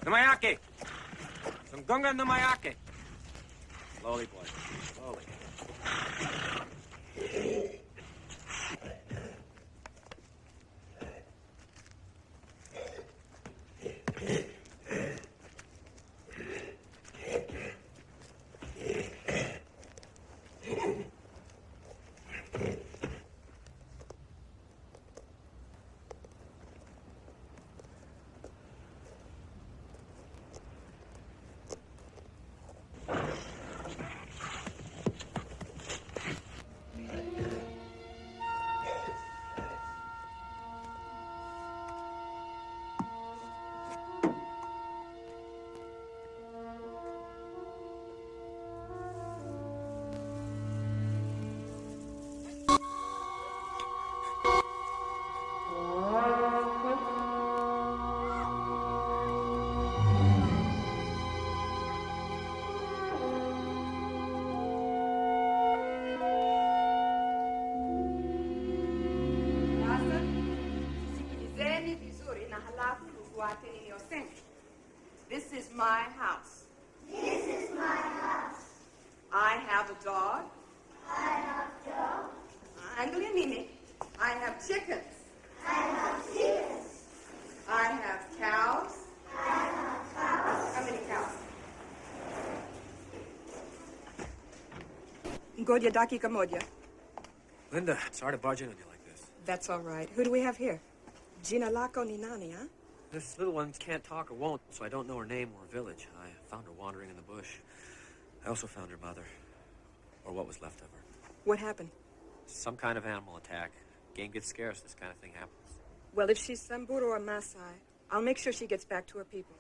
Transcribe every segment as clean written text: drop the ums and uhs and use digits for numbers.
Namayake! Some gunga namayake! Slowly, boy. Slowly. This is my house. This is my house. I have a dog. I have a dog. I have chickens. I have chickens. I have cows. I have cows. How many cows? Godya daki kamodya. Linda, sorry to barge in on you like this. That's all right. Who do we have here? Gina Lako Ninani, huh? This little one can't talk or won't, so I don't know her name or village. I found her wandering in the bush. I also found her mother, or what was left of her. What happened? Some kind of animal attack. Game gets scarce, this kind of thing happens. Well, if she's Samburu or Maasai, I'll make sure she gets back to her people.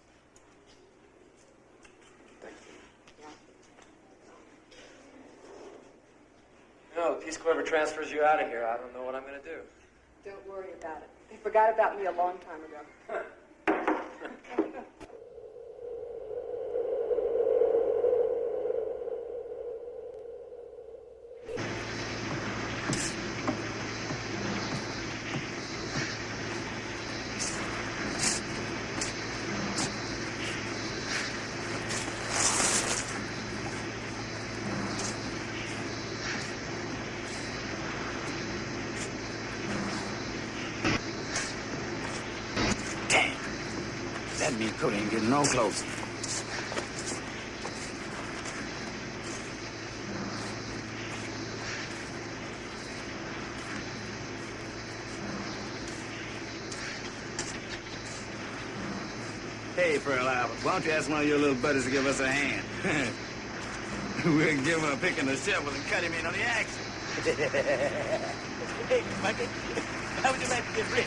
You know, the Peace Corps ever transfers you out of here, I don't know what I'm going to do. Don't worry about it. They forgot about me a long time ago. That mean Cody ain't getting no closer. Hey, Pearl Albert, why don't you ask one of your little buddies to give us a hand? We'll give him a pick in the shovel and cut him in on the action. Hey, Monkey, how would you like to get rich?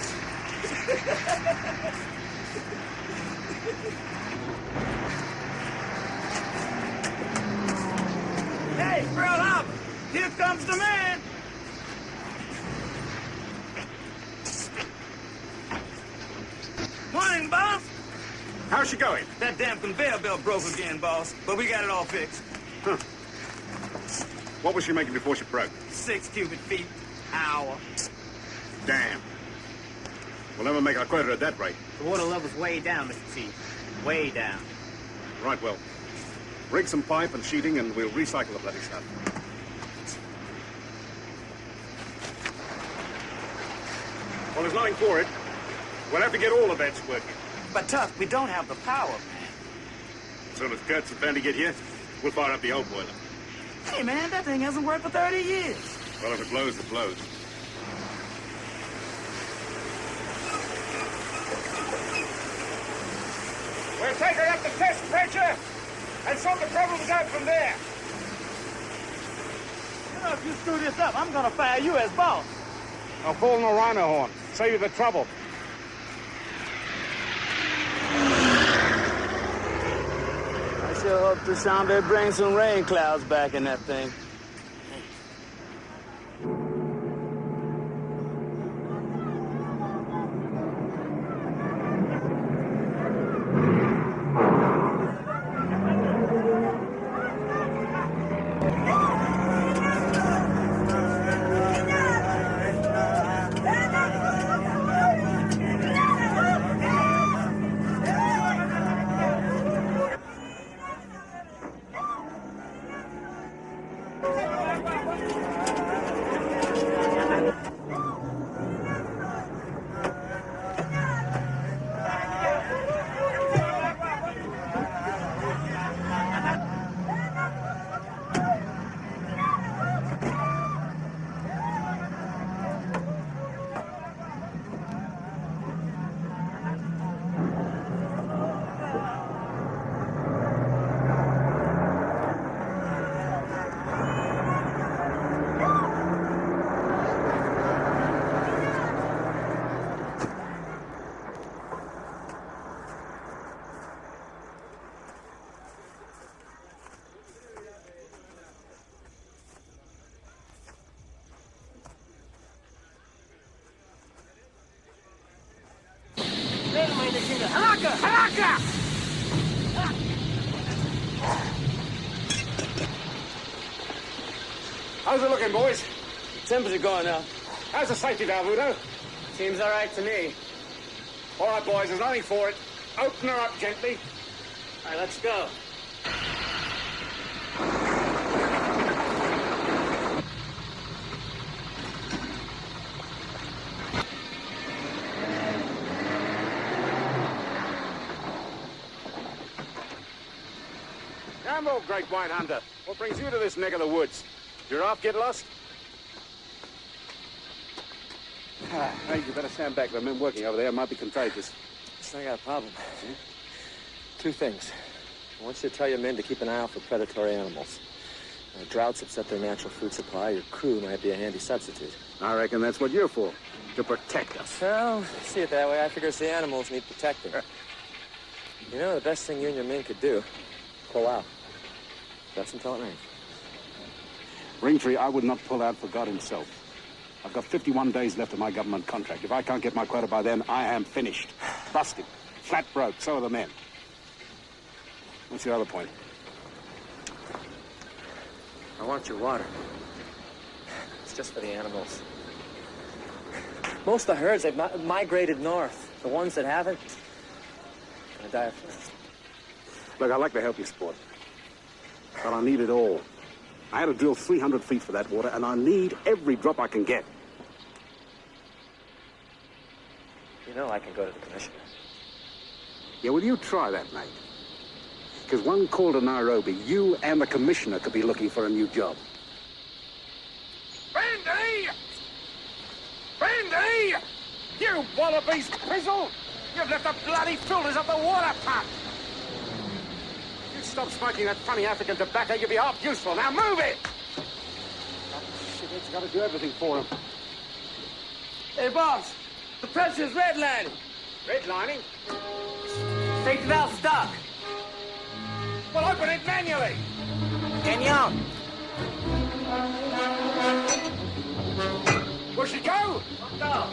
Hey, Pearl Harbor, here comes the man. Morning, boss. How's she going? That damn conveyor belt broke again, boss, but we got it all fixed. Huh. What was she making before she broke? 6 cubic feet, hour. Damn. We'll never make our quota at that rate. The water level's way down, Mr. Chief. Way down. Right, well, rig some pipe and sheeting and we'll recycle the bloody stuff. Well, there's nothing for it. We'll have to get all the vents working. But, Tuck, we don't have the power, man. As soon as Kurtz and Bandy get here, we'll fire up the old boiler. Hey, man, that thing hasn't worked for 30 years. Well, if it blows, it blows. We'll take her up to test pressure and sort the problems out from there. You know, if you screw this up, I'm gonna fire you as boss. I'll pull no rhino horn. Save you the trouble. I sure hope Dushanbe brings some rain clouds back in that thing. How's it looking, boys? Temperature going up. How's the safety valve, Udo? Seems all right to me. All right, boys, there's nothing for it. Open her up gently. All right, let's go. Rambo, great white hunter. What brings you to this neck of the woods? Giraffe get lost? Hey, you better stand back. The men working over there might be contagious. I got a problem. Two things. I want you to tell your men to keep an eye out for predatory animals. Droughts upset their natural food supply. Your crew might be a handy substitute. I reckon that's what you're for, to protect us. Well, see it that way. I figure it's the animals need protecting. You know, the best thing you and your men could do, pull out. That's until it rains. Ringtree, I would not pull out for God himself. I've got 51 days left of my government contract. If I can't get my quota by then, I am finished. Busted. Flat broke. So are the men. What's your other point? I want your water. It's just for the animals. Most of the herds, they've migrated north. The ones that haven't, gonna die of thirst. Look, I'd like to help you, sport. But I need it all. I had to drill 300 feet for that water, and I need every drop I can get. You know I can go to the commissioner. Yeah, well, you try that, mate. Because one call to Nairobi, you and the commissioner could be looking for a new job. Bandy! Bandy! You wallabies pizzle! You've left the bloody filters of the water pump! You stop smoking that funny African tobacco, you'll be half useful. Now move it! Shithead's got to do everything for him. Hey, boss, the pressure's redlining. Redlining? Safety valve stuck. Well, open it manually. Kenyon. Will she go? Go.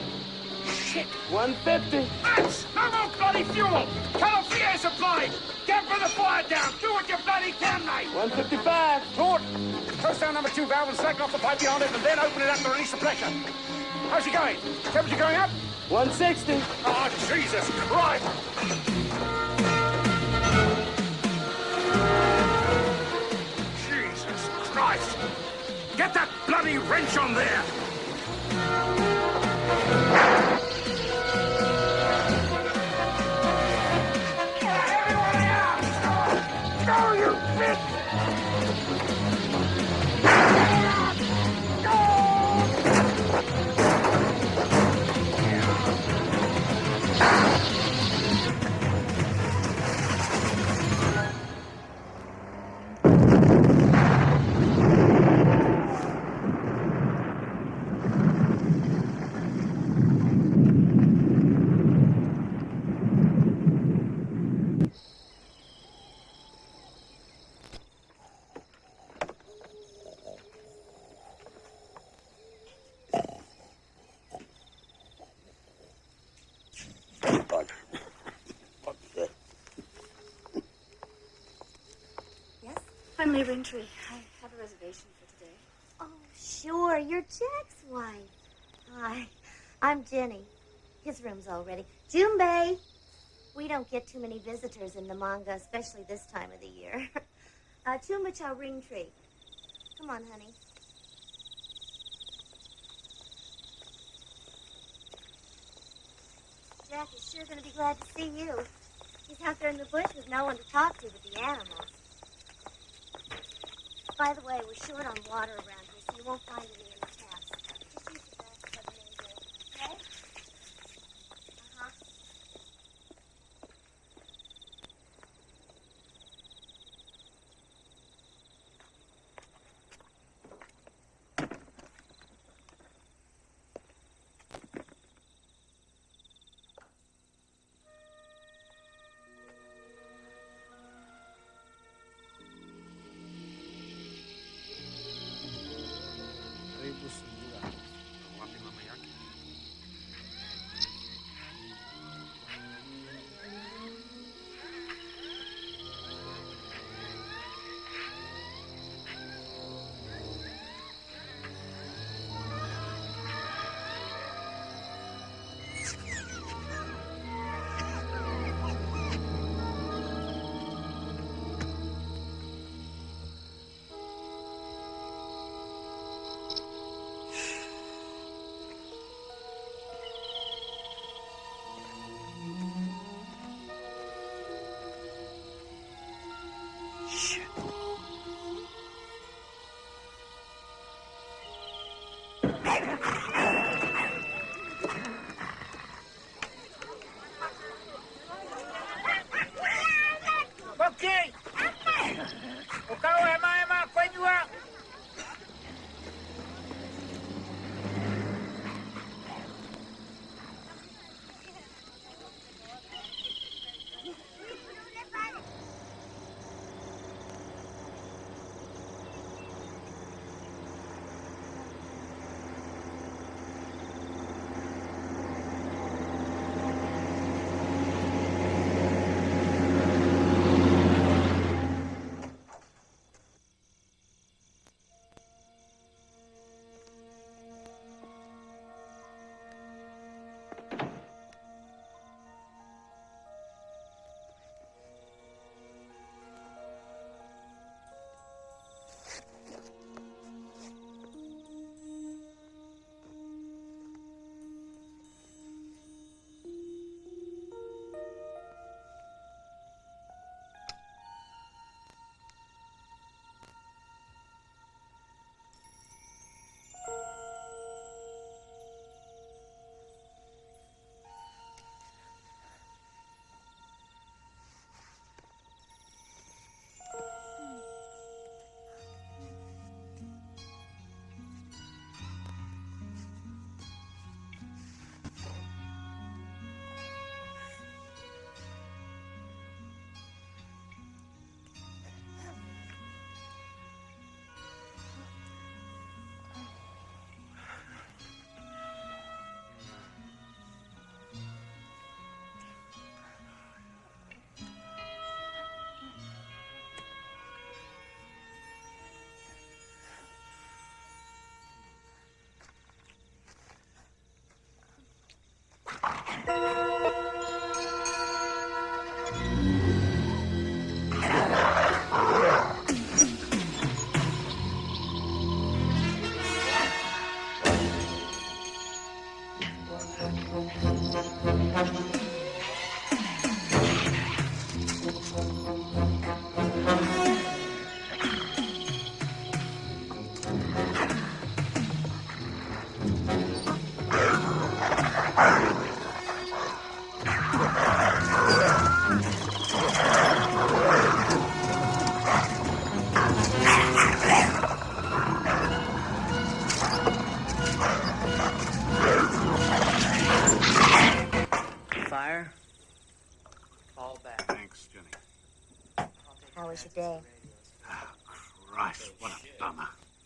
Shit. 150. That's no more bloody fuel. Cut off the air supply. Get for the fire down. Do what you bloody can, mate. 155. Claude, close down number 2 valve and slacken off the pipe behind it and then open it up to release the pressure. How's she going? Temperature going up? 160. Oh, Jesus. Right. Jesus Christ. Get that bloody wrench on there. Everyone out! Go, you bitch! Yes? I'm May Raintree. I have a reservation for today. Oh, sure. You're Jack's wife. Hi. I'm Jenny. His room's all ready. Junbei! We don't get too many visitors in the manga, especially this time of the year. Chumba Chow Raintree. Come on, honey. Jack is sure going to be glad to see you. He's out there in the bush with no one to talk to but the animals. By the way, we're short on water around here, so you won't find any in the taps. Just use the glass for the main door, okay? Uh-huh.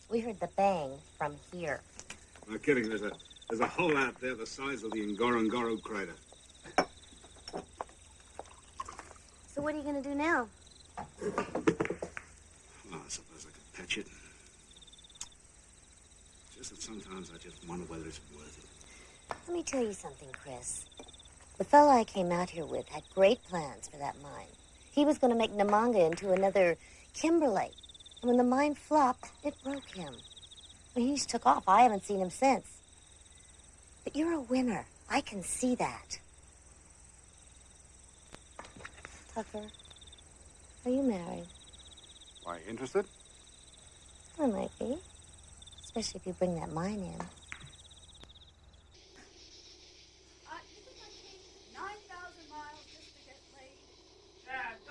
We heard the bang from here. No kidding. There's a hole out there the size of the Ngorongoro crater. So what are you going to do now? Well, I suppose I could patch it. Just that sometimes I just wonder whether it's worth it. Let me tell you something, Chris. The fellow I came out here with had great plans for that mine. He was going to make Namanga into another Kimberley. And when the mine flopped, it broke him. When he just took off, I haven't seen him since. But you're a winner. I can see that. Tucker, are you married? Why, interested? I might be. Especially if you bring that mine in.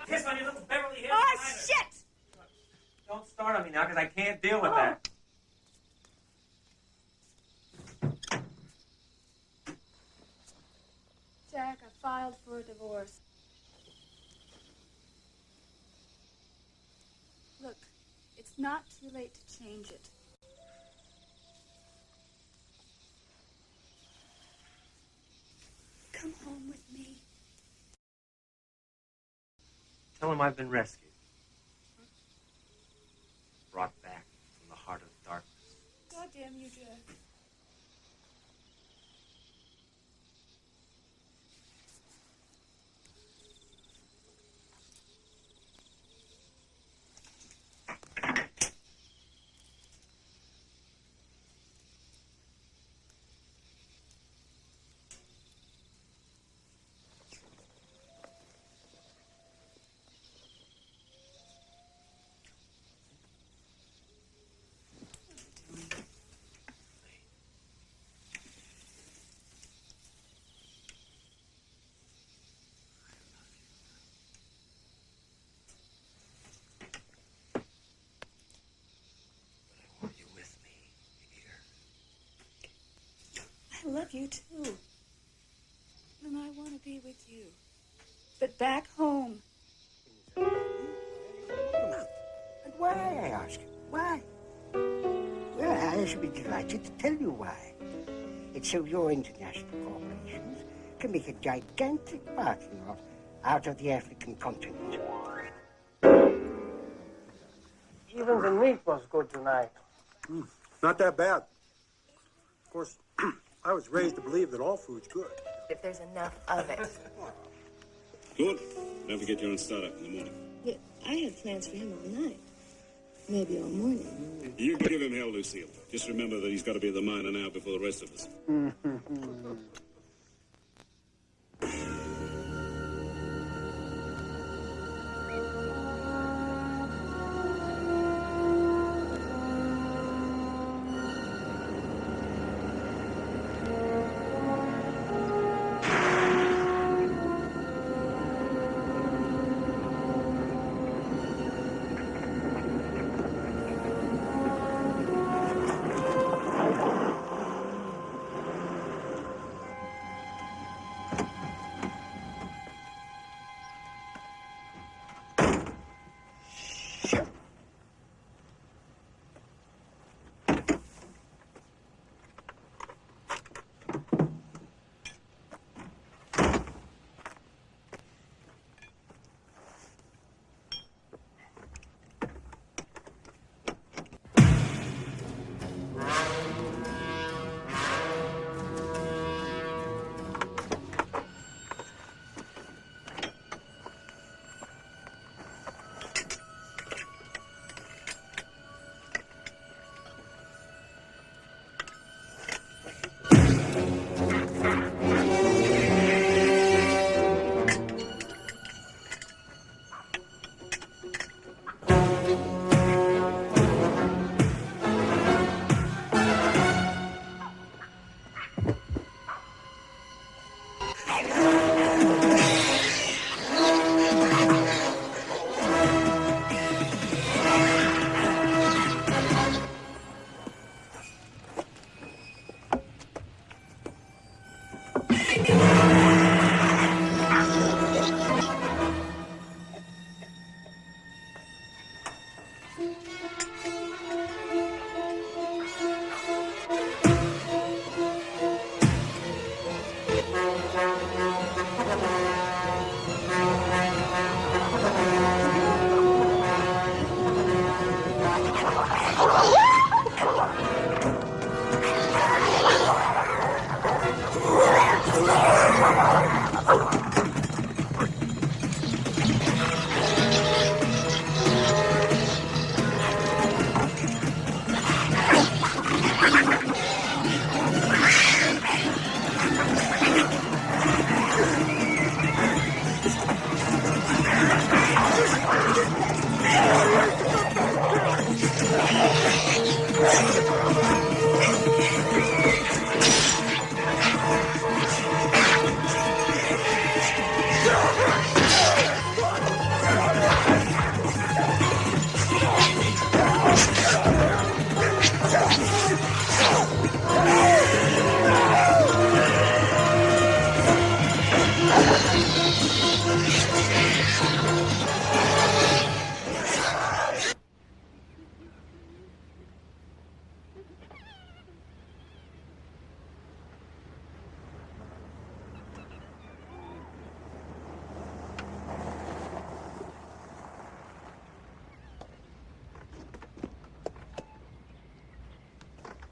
Kiss on your little Beverly Hills. Oh, Diner. shit! Don't start on me now, because I can't deal with that. Jack, I filed for a divorce. Look, it's not too late to change it. Come home with me. Tell him I've been rescued. Brought back from the heart of darkness. God damn you, Jack. I love you too. And I want to be with you. But back home. And why, I ask you? Why? Well, I should be delighted to tell you why. It's so your international corporations can make a gigantic parking lot out of the African continent. Even the meat was good tonight. Not that bad. Of course, I was raised to believe that all food's good. If there's enough of it. Good. Don't forget you're on startup in the morning. But I had plans for him all night. Maybe all morning. You give him hell, Lucille. Just remember that he's got to be at the mine an hour before the rest of us.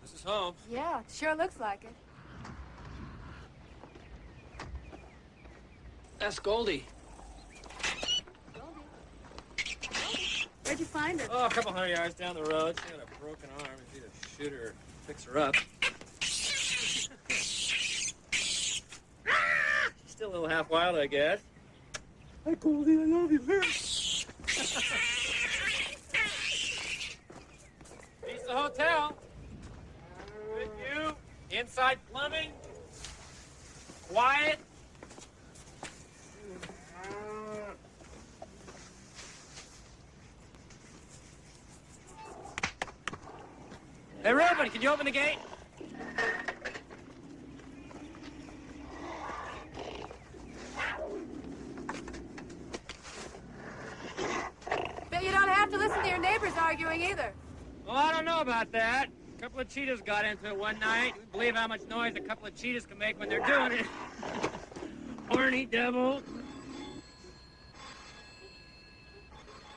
This is home. Yeah, it sure looks like it. That's Goldie. Where'd you find her? Oh, a couple hundred yards down the road. She had a broken arm. It's either shoot her or fix her up. She's still a little half wild, I guess. Hi, Goldie. I love you. Here's the hotel. Good view. Inside plumbing. Quiet. Hey, Reuben, can you open the gate? Bet you don't have to listen to your neighbors arguing either. Well, I don't know about that. A couple of cheetahs got into it one night. You believe how much noise a couple of cheetahs can make when they're doing it. Horny devil.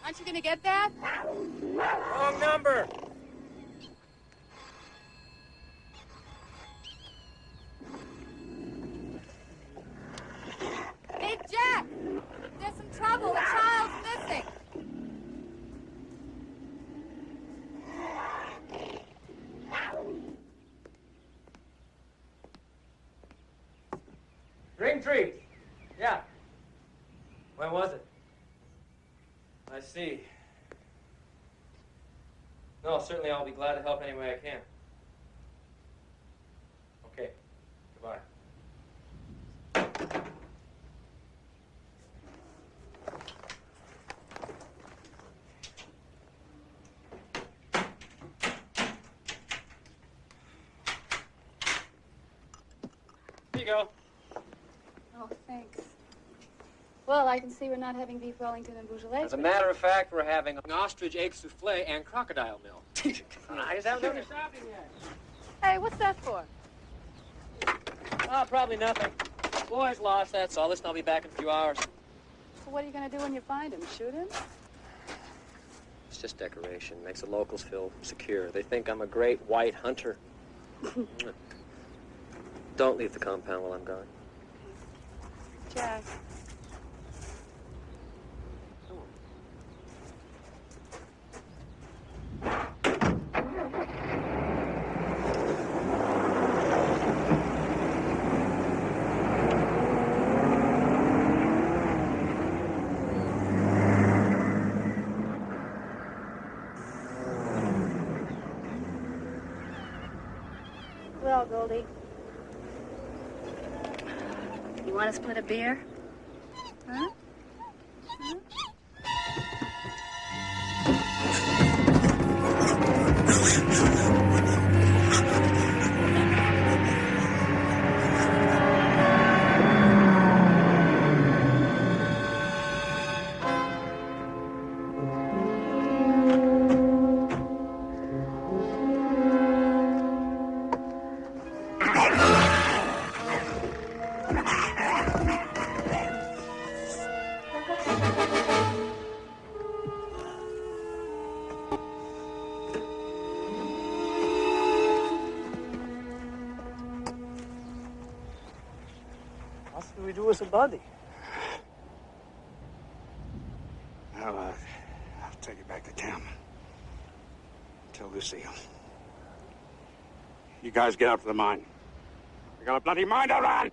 Aren't you gonna get that? Wrong number. Hey, Jack! There's some trouble. The child's missing. Ring tree. Yeah. When was it? I see. No, certainly I'll be glad to help any way I can. Okay. Goodbye. Here you go. Oh, thanks. Well, I can see we're not having beef Wellington and Beaujolais. As a matter of fact, we're having an ostrich egg souffle and crocodile milk. I just haven't done the shopping yet. Hey, what's that for? Oh, probably nothing. Boys lost, that's all. Listen, I'll be back in a few hours. So what are you going to do when you find him? Shoot him? It's just decoration. Makes the locals feel secure. They think I'm a great white hunter. Don't leave the compound while I'm gone. Jack. Well, Goldie. You want to split a beer? Huh? Huh? What do we do with the body? Well, I'll take it back to town. Tell Lucille. You guys get out to the mine. We got a bloody mine to run!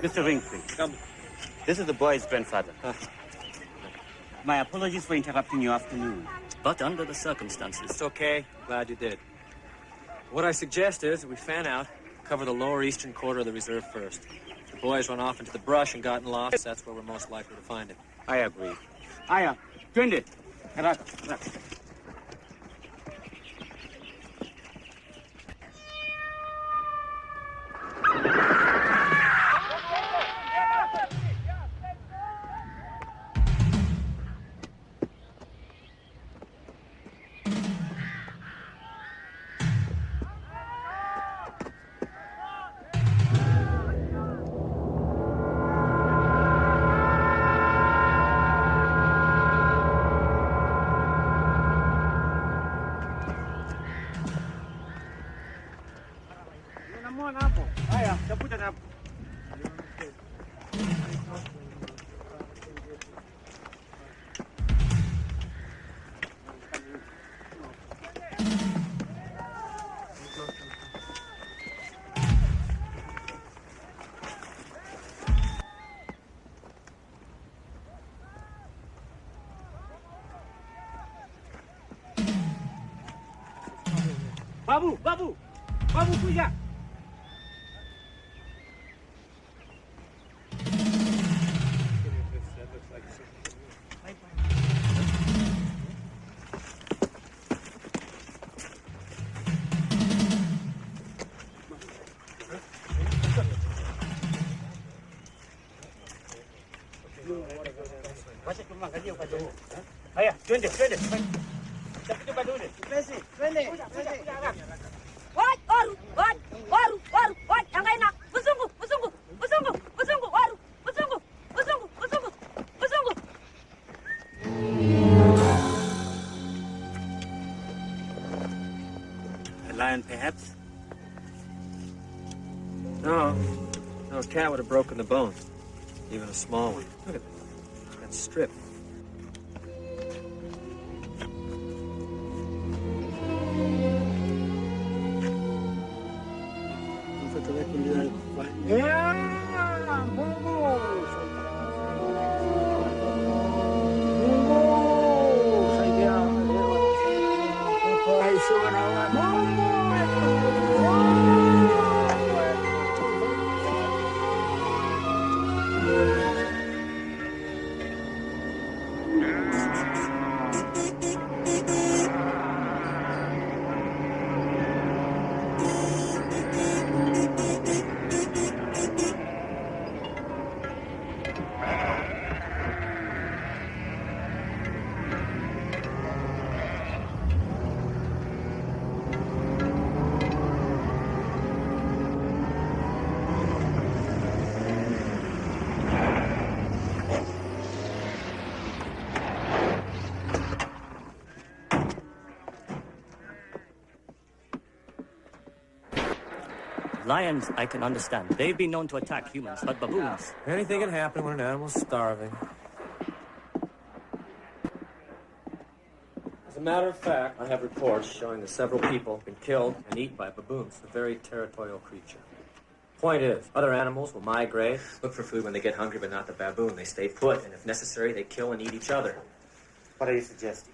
Mr. Ringfree. Come. This is the boy's grandfather. My apologies for interrupting your afternoon. But under the circumstances. It's okay. Glad you did. What I suggest is we fan out, cover the lower eastern quarter of the reserve first. If the boys run off into the brush and gotten lost, that's where we're most likely to find him. I agree. Aya, twende. Aya, tafuta na hapo. Babu, kuja. Wacha tumwangalie upande huu. Haya, twende. Tafuta upande ule. Twende. Waru, angaina, mzungu, waru, mzungu. A lion, perhaps? No, a cat would have broken the bone. Even a small one. Look at that. That strip. Lions, I can understand. They've been known to attack humans, but baboons... Anything can happen when an animal's starving. As a matter of fact, I have reports showing that several people have been killed and eaten by baboons, a very territorial creature. Point is, other animals will migrate, look for food when they get hungry, but not the baboon. They stay put, and if necessary, they kill and eat each other. What are you suggesting?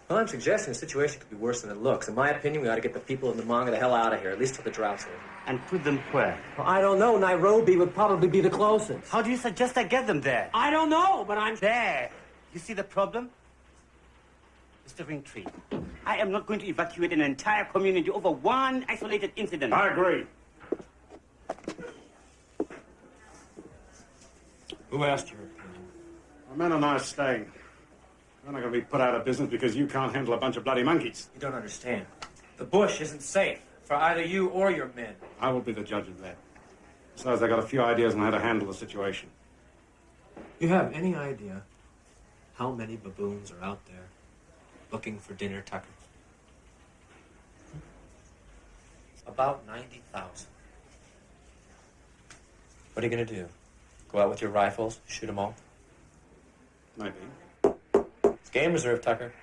Well, I'm suggesting the situation could be worse than it looks. In my opinion, we ought to get the people of Namanga the hell out of here, at least till the drought's over. And put them where? Well, I don't know. Nairobi would probably be the closest. How do you suggest I get them there? I don't know, but I'm... There. You see the problem? Mr. Ringtree, I am not going to evacuate an entire community over one isolated incident. I agree. Who asked your opinion? My men and I are staying. We're not going to be put out of business because you can't handle a bunch of bloody monkeys. You don't understand. The bush isn't safe for either you or your men. I will be the judge of that. Besides, I got a few ideas on how to handle the situation. You have any idea how many baboons are out there looking for dinner, Tucker? About 90,000. What are you going to do? Go out with your rifles, shoot them all? Maybe. It's game reserve, Tucker.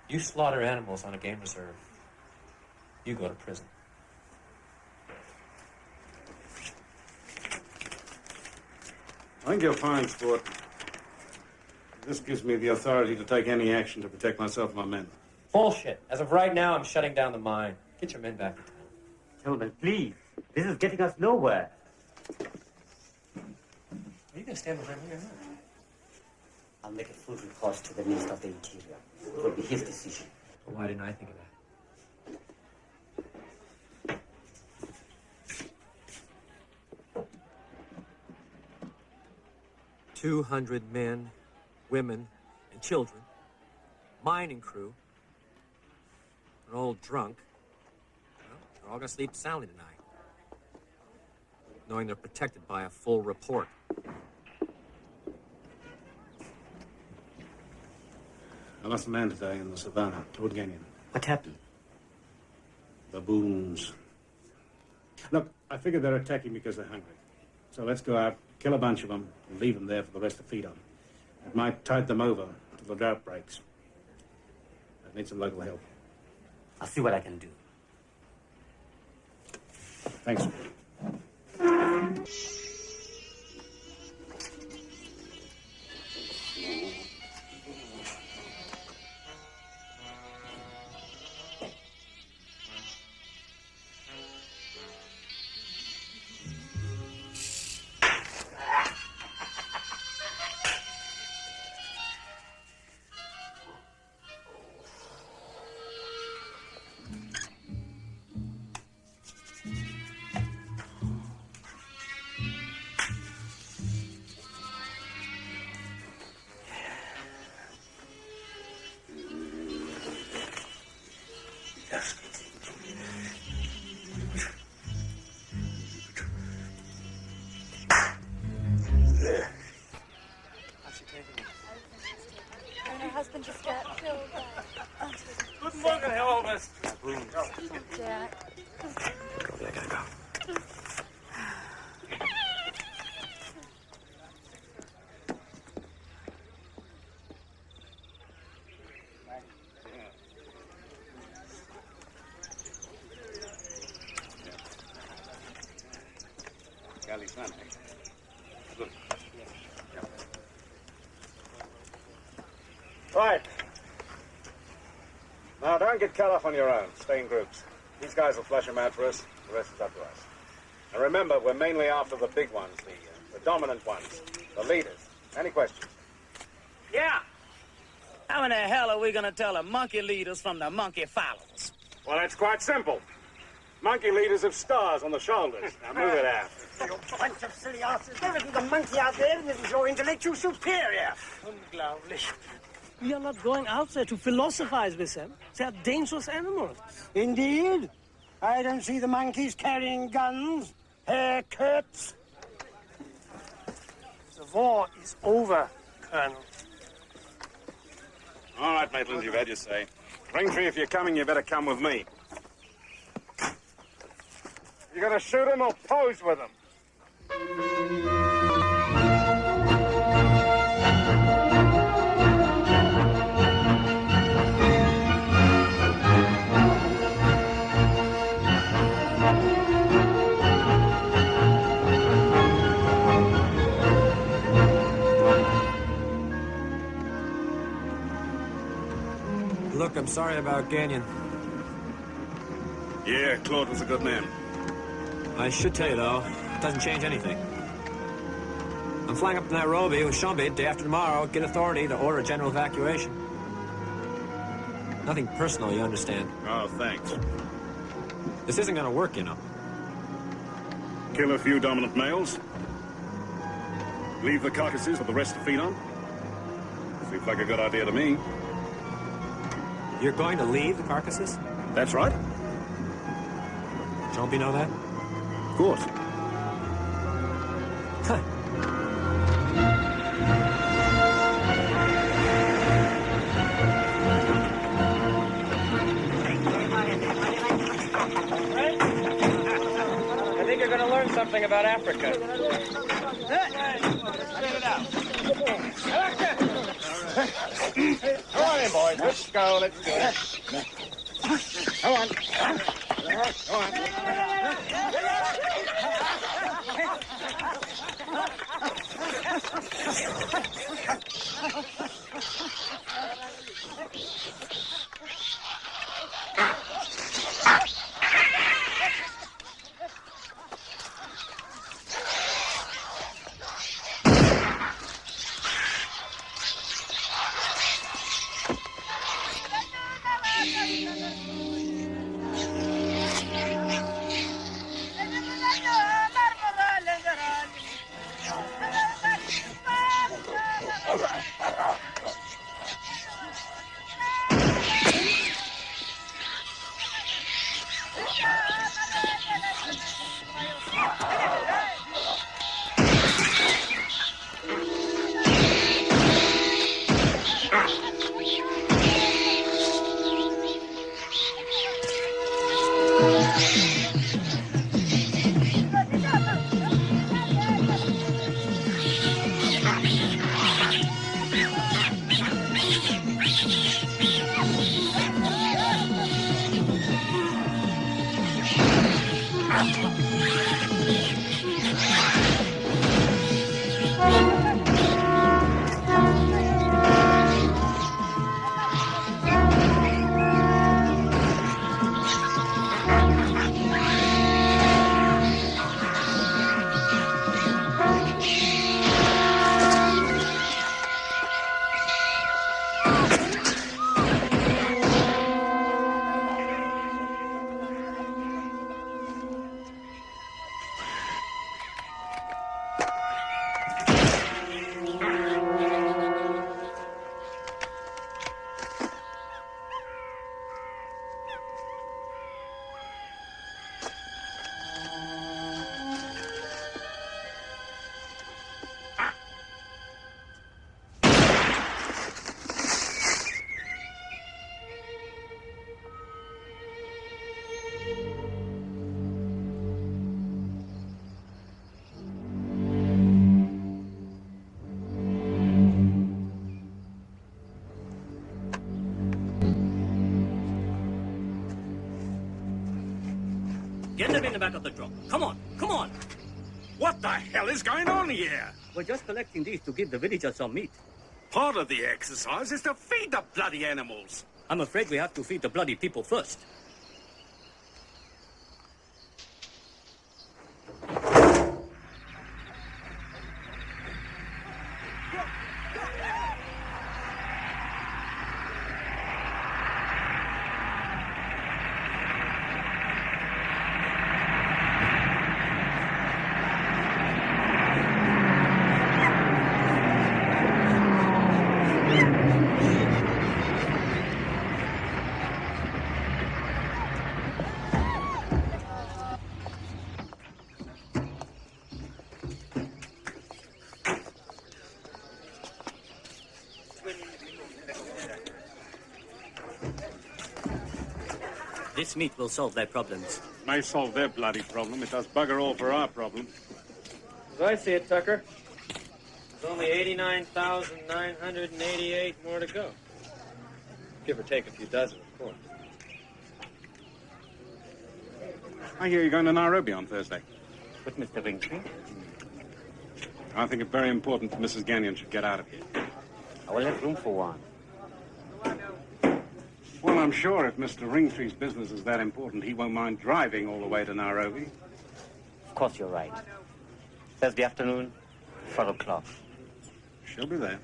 You slaughter animals on a game reserve, you go to prison. I think you're fine, Sport. This gives me the authority to take any action to protect myself and my men. Bullshit. As of right now, I'm shutting down the mine. Get your men back in town. Gentlemen, please. This is getting us nowhere. Are you going to stand behind me or not? I'll make a full report to the Minister of the Interior. It will be his decision. Well, why didn't I think of that? 200 men, women, and children, mining crew, they're all drunk. Well, they're all going to sleep soundly tonight, knowing they're protected by a full report. I lost a man today in the savannah, toward Canyon. What happened? Baboons. Look, I figured they're attacking because they're hungry. So let's go out, kill a bunch of them, and leave them there for the rest to feed on. It might tide them over till the drought breaks. I need some local help. I'll see what I can do. Thanks. And her husband just got killed. Guten Morgen, Herr Oberst. Jack. I gotta go. Right. Now, don't get cut off on your own. Stay in groups. These guys will flush them out for us. The rest is up to us. And remember, we're mainly after the big ones, the dominant ones, the leaders. Any questions? Yeah. How in the hell are we going to tell the monkey leaders from the monkey followers? Well, it's quite simple. Monkey leaders have stars on the shoulders. Now move it out. You bunch of silly asses. There isn't a monkey out there that isn't your intellectual superior. Unglaublich. We are not going out there to philosophize with them. They are dangerous animals. Indeed. I don't see the monkeys carrying guns, haircuts. The war is over, Colonel. All right, Maitland, you've had your say. Ringtree, if you're coming, you better come with me. You gonna shoot him or pose with him? Look, I'm sorry about Gagnon. Yeah, Claude was a good man. I should tell you, though, it doesn't change anything. I'm flying up to Nairobi with Shumbi day after tomorrow, get authority to order a general evacuation. Nothing personal, you understand. Oh, thanks. This isn't gonna work, you know. Kill a few dominant males. Leave the carcasses for the rest to feed on. Seems like a good idea to me. You're going to leave the carcasses? That's right. Shumbi know that? Of course. Huh. I think you're going to learn something about Africa. Come on in, boys. Let's go. Let's do it. Come on. Come on. Get them in the back of the truck. Come on, come on. What the hell is going on here? We're just collecting these to give the villagers some meat. Part of the exercise is to feed the bloody animals. I'm afraid we have to feed the bloody people first. This meat will solve their problems. May solve their bloody problem. It does bugger all for our problem. As I see it, Tucker, there's only 89,988 more to go. Give or take a few dozen, of course. I hear you're going to Nairobi on Thursday. With Mr. Ringtree? I think it's very important that Mrs. Gagnon should get out of here. I will have room for one. Well, I'm sure if Mr. Ringtree's business is that important, he won't mind driving all the way to Nairobi. Of course you're right. Thursday afternoon, 4 o'clock. She'll be there.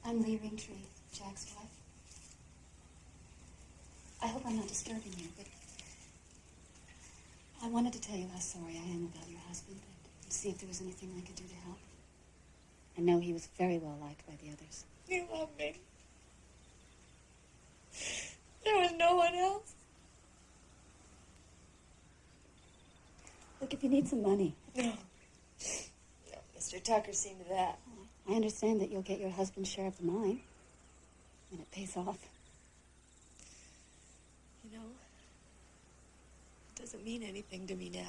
I'm Lee Ringtree, Jack's wife. I hope I'm not disturbing you, but I wanted to tell you how sorry I am about your husband. And to see if there was anything I could do to help. I know he was very well liked by the others. You love me. There was no one else. Look, if you need some money. No. No, Mr. Tucker's seen to that. I understand that you'll get your husband's share of the mine when it pays off. You know, it doesn't mean anything to me now.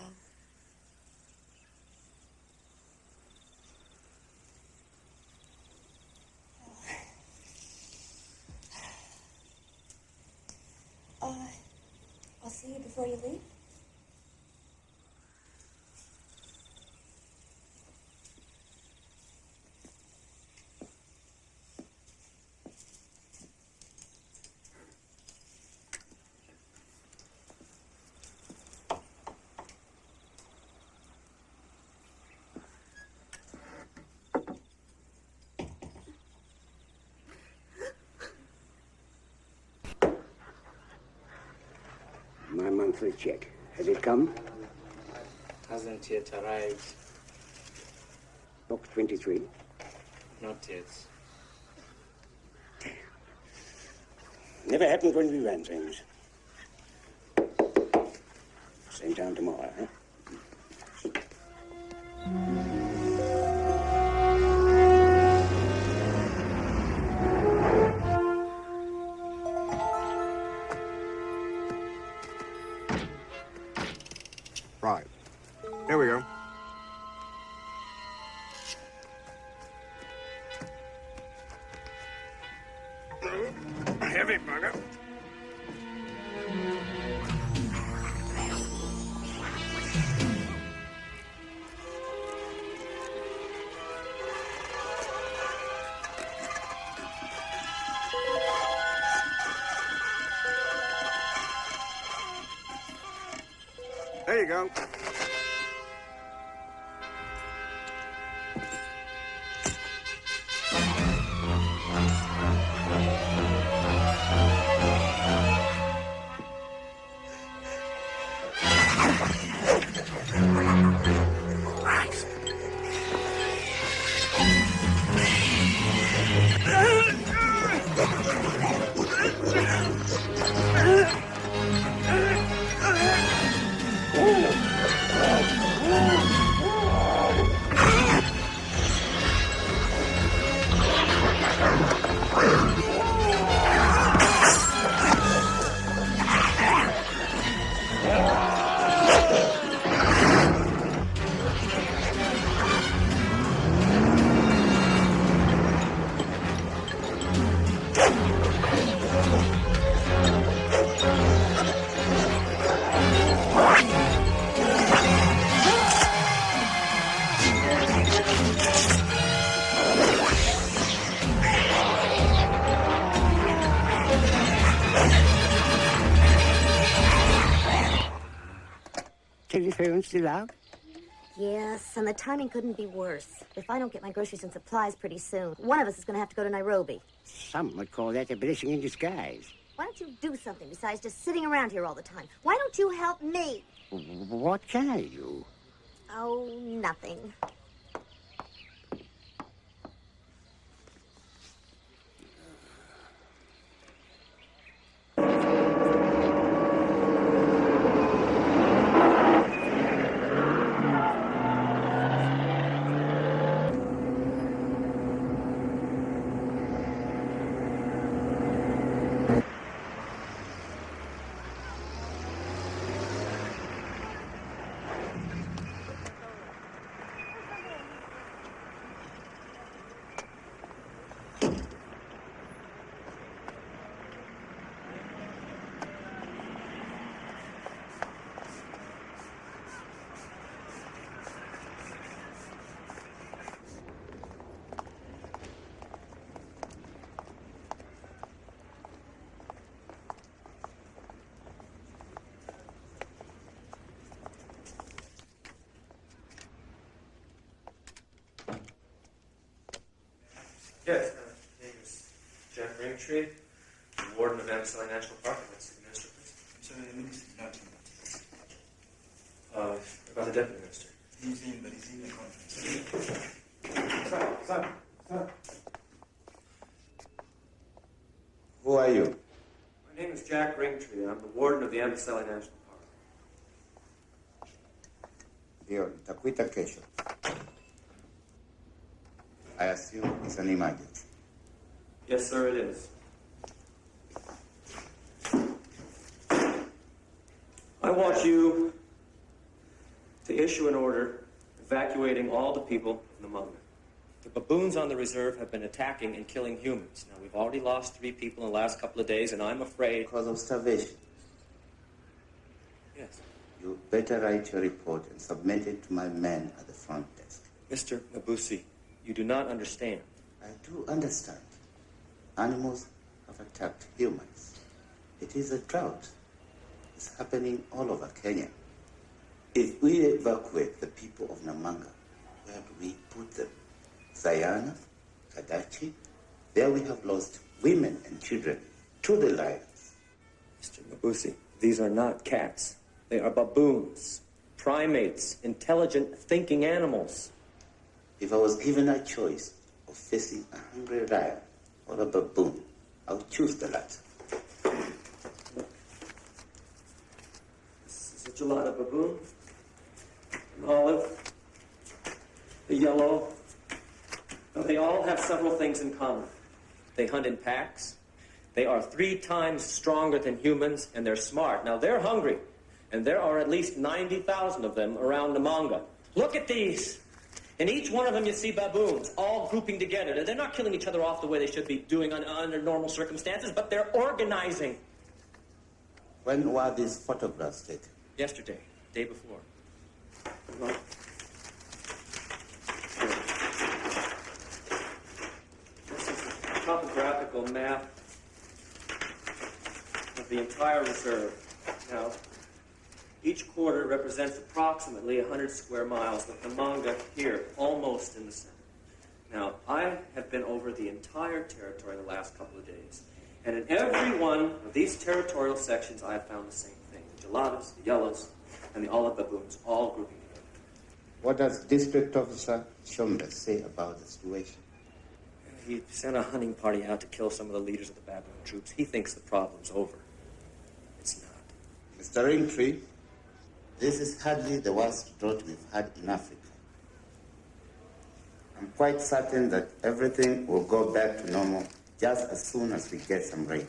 I'll see you before you leave. My monthly check. Has it come? Hasn't yet arrived. Box 23. Not yet. Never happened when we ran things. Same time tomorrow, huh? Right. Here we go. Heavy bugger. There you go. Telephone still out? Yes, and the timing couldn't be worse. If I don't get my groceries and supplies pretty soon, one of us is going to have to go to Nairobi. Some would call that a blessing in disguise. Why don't you do something besides just sitting around here all the time? Why don't you help me? What can I do? Oh, nothing. Yes, my name is Jeff Ringtree, the warden of Amsoil National Park. I'd like to see the minister, please. Sorry, the minister's not. About the deputy minister. He's in, but he's in the conference. Son. Who are you? My name is Jack Ringtree, and I'm the warden of the Amboseli National Park. Here, Taquita Kesho. I assume it's an emergency. Yes, sir, it is. I want you to issue an order evacuating all the people in the Manga. The baboons on the reserve have been attacking and killing humans. Now, we've already lost 3 people in the last couple of days, and I'm afraid... Because of starvation. Yes. You better write your report and submit it to my men at the front desk. Mr. Mabusi, you do not understand. I do understand. Animals have attacked humans. It is a drought. It's happening all over Kenya. If we evacuate the people of Namanga, where do we put them? Zayana, Kadachi, there we have lost women and children to the lions. Mr. Mabusi, these are not cats. They are baboons, primates, intelligent, thinking animals. If I was given a choice of facing a hungry lion or a baboon, I would choose the latter. This is a gelada baboon, an olive, the yellow. Now, they all have several things in common. They hunt in packs. They are 3 times stronger than humans, and they're smart. Now, they're hungry, and there are at least 90,000 of them around Namanga. Look at these. In each one of them, you see baboons, all grouping together. They're not killing each other off the way they should be doing under normal circumstances, but they're organizing. When were these photographs taken? Yesterday, day before. This is a topographical map of the entire reserve. Now, each quarter represents approximately 100 square miles, with Namanga here, almost in the center. Now, I have been over the entire territory the last couple of days, and in every one of these territorial sections, I have found the same thing. The geladas, the yellows, and the olive baboons, all grouping together. What does District Officer Shombe say about the situation? He sent a hunting party out to kill some of the leaders of the baboon troops. He thinks the problem's over. It's not. Mr. Ringtree, this is hardly the worst drought we've had in Africa. I'm quite certain that everything will go back to normal just as soon as we get some rain.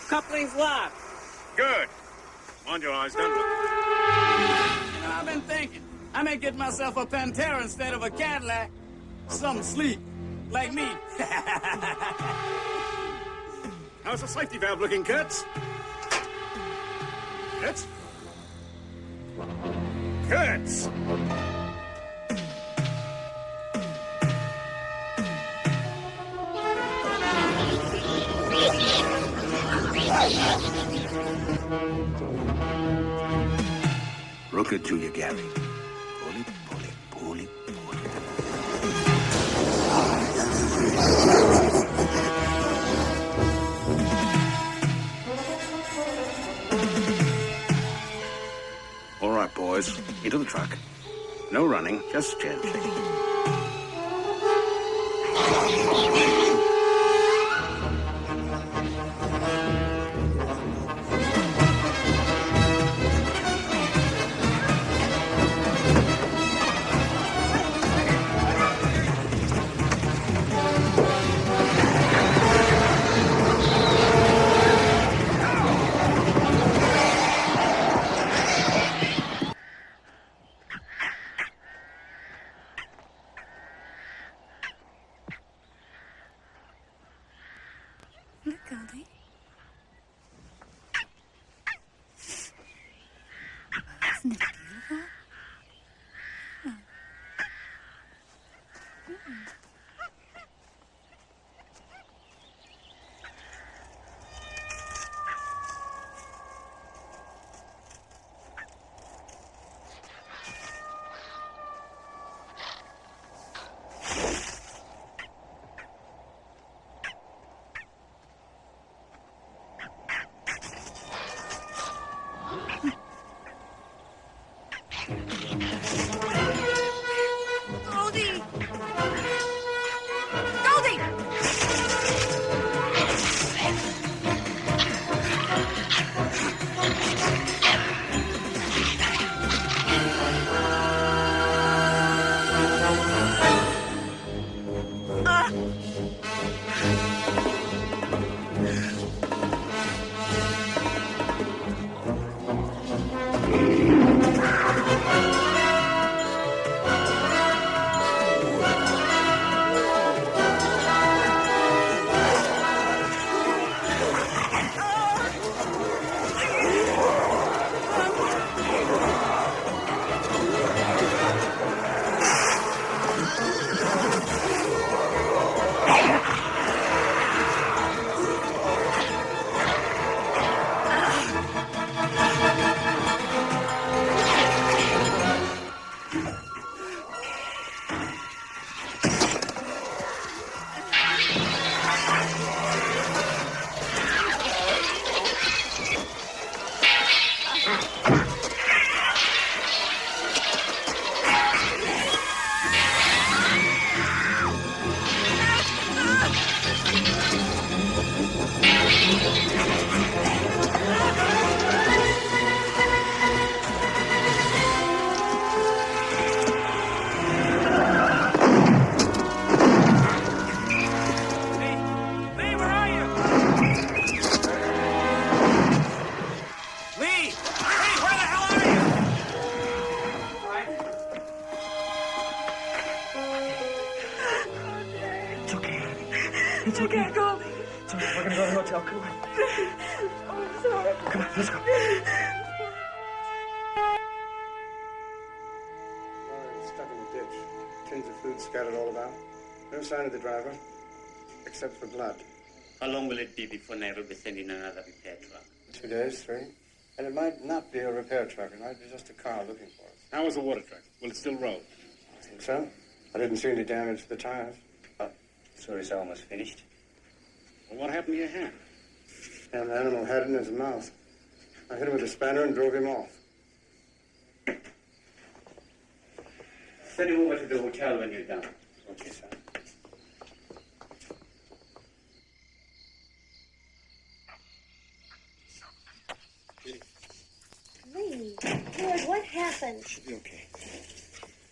Coupling's locked. Good. Mind your eyes, don't look. You know, I've been thinking. I may get myself a Pantera instead of a Cadillac. Some sleep. Like me. How's the safety valve looking, Kurtz? Kurtz? Kurtz! Rook it to you, Gary. Pull it, pull it, pull it, pull it. All right, boys. Into the truck. No running, just gently. Look, Goldie. Isn't it beautiful? Oh. It's okay. I can't go. It's all right. We're gonna go to the hotel. Come on. Oh, I'm sorry. Come on, let's go. Stuck in the ditch. Tins of food scattered all about. No sign of the driver, except for blood. How long will it be before Nairobi send in another repair truck? 2 days, 3. And it might not be a repair truck. It might be just a car looking for us. How was the water truck? Will it still roll? I think so. I didn't see any damage to the tires. So it's almost finished. Well, what happened to your hand? And the animal had it in his mouth. I hit him with a spanner and drove him off. Send him over to the hotel when you're done. Okay, sir. Lee, Lord, what happened? Should be okay.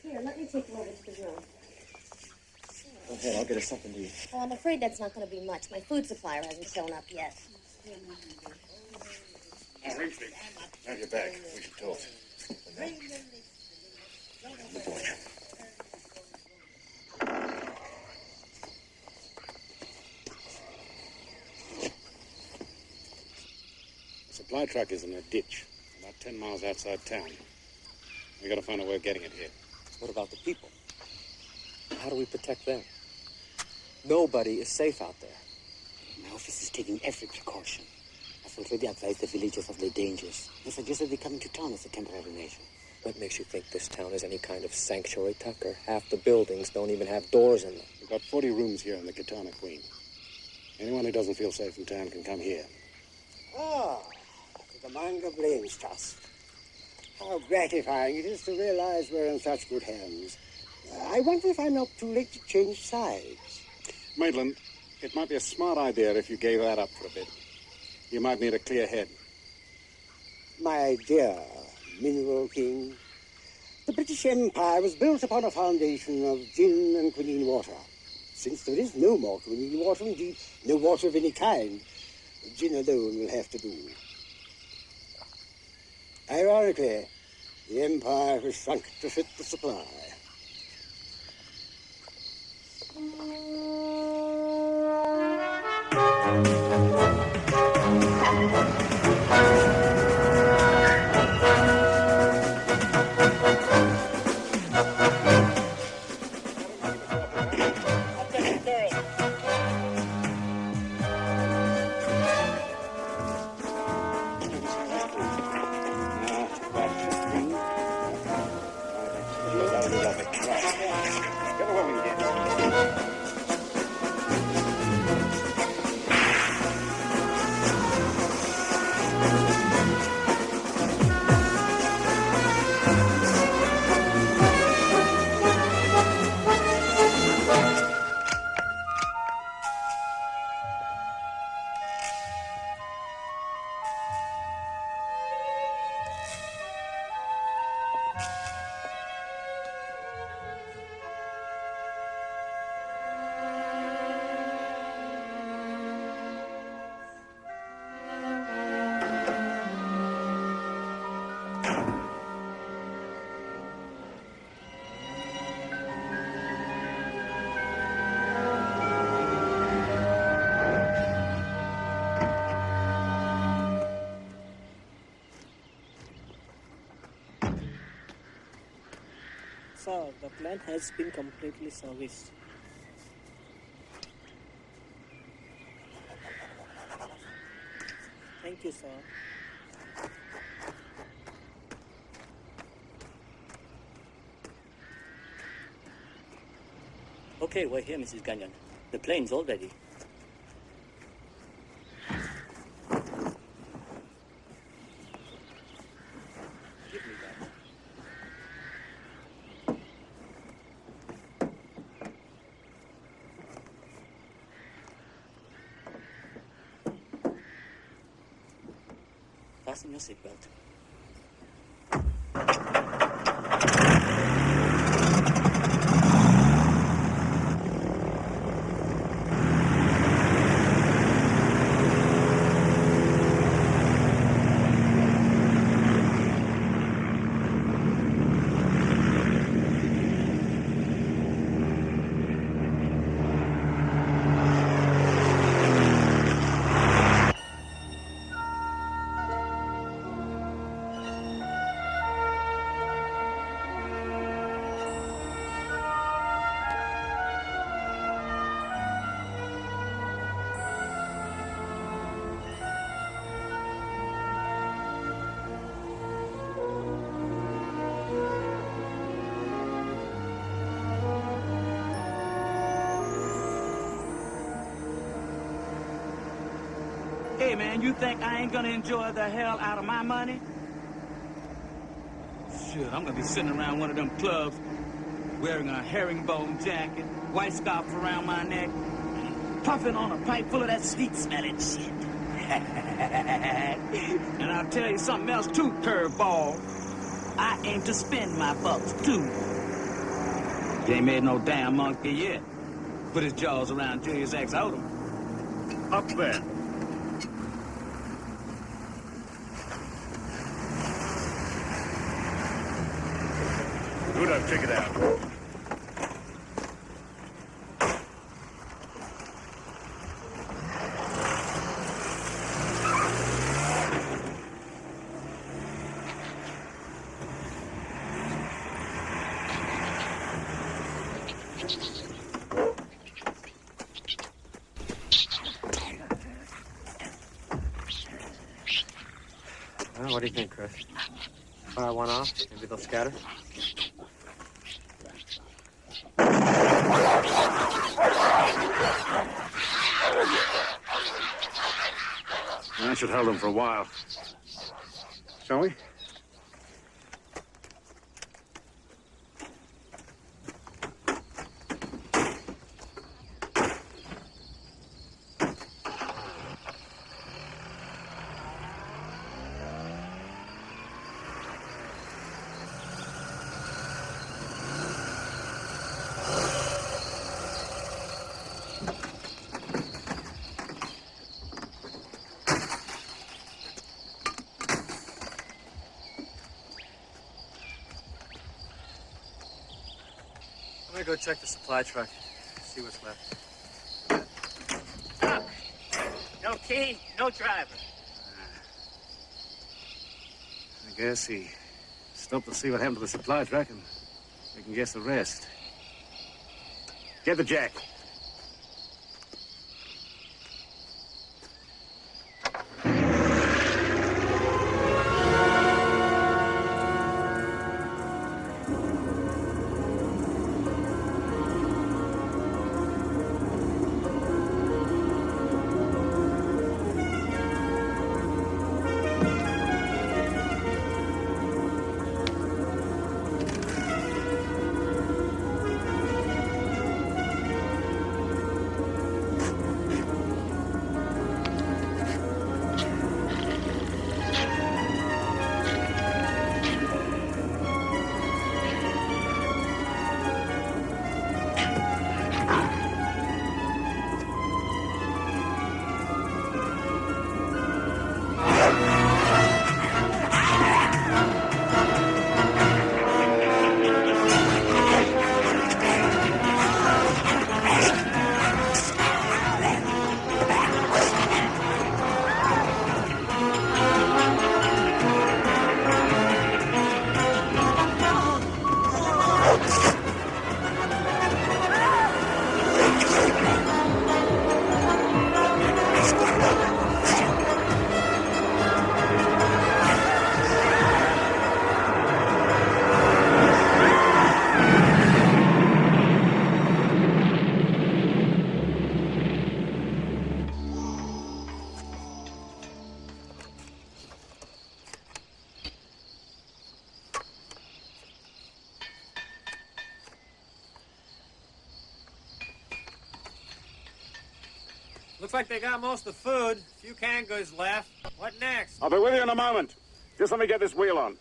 Here, let me take him over to the room. Go ahead, I'll get us something to eat. Well, I'm afraid that's not going to be much. My food supplier hasn't shown up yet. Oh, Ringtree, have your bag. We should talk. Good boy. The supply truck is in a ditch, about 10 miles outside town. We gotta find a way of getting it here. What about the people? How do we protect them? Nobody is safe out there. My office is taking every precaution. I've already advised the villagers of their dangers. I suggested they come into town as a temporary measure. What makes you think this town is any kind of sanctuary, Tucker? Half the buildings don't even have doors in them. We've got 40 rooms here in the Katana Queen. Anyone who doesn't feel safe in town can come here. Ah, the Manga Brains Trust. How gratifying it is to realize we're in such good hands. I wonder if I'm not too late to change sides. Maitland, it might be a smart idea if you gave that up for a bit. You might need a clear head. My dear Mineral King, the British Empire was built upon a foundation of gin and quinine water. Since there is no more quinine water, indeed no water of any kind, gin alone will have to do. Ironically, the Empire has shrunk to fit the supply. Sir, the plane has been completely serviced. Thank you, sir. Okay, we're here, Mrs. Gagnon. The plane's all ready. Give me that. Fasten your seatbelt. Hey, man, you think I ain't gonna enjoy the hell out of my money? Shit, I'm gonna be sitting around one of them clubs wearing a herringbone jacket, white scarf around my neck, puffing on a pipe full of that sweet-smelling shit. And I'll tell you something else, too, curveball. I aim to spend my bucks, too. He ain't made no damn monkey yet. Put his jaws around Julius X. Odom. Up there. Good, I'll check it out. Well, what do you think, Chris? Fire one off, maybe they'll scatter? That should hold them for a while. Shall we? I'm gonna go check the supply truck, see what's left. No key, no driver. I guess he stopped to see what happened to the supply truck, and we can guess the rest. Get the jack. Looks like they got most of the food. A few canned goods left. What next? I'll be with you in a moment. Just let me get this wheel on.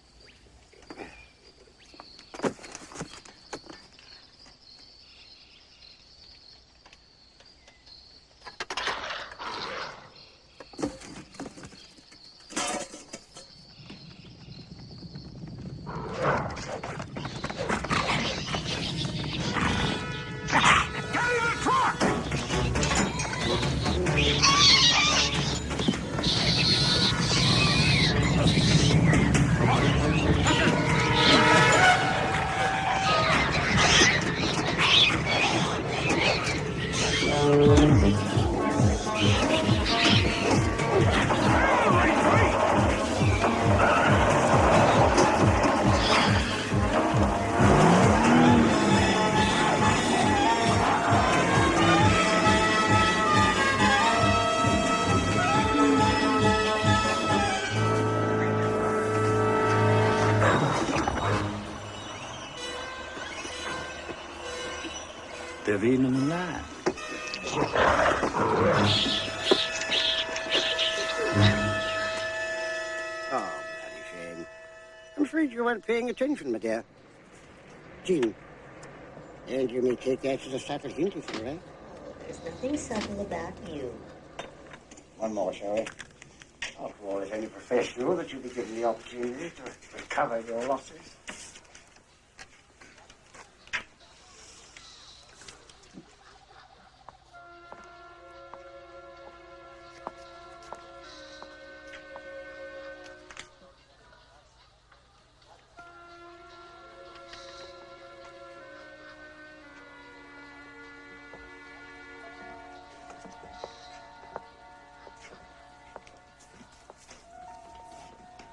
They've eaten them alive. Oh, bloody shame. I'm afraid you weren't paying attention, my dear. Jean, and you may take that as a subtle hint if you like. There's nothing subtle about you. One more, shall we? After all, it's only professional that you be given the opportunity to recover your losses.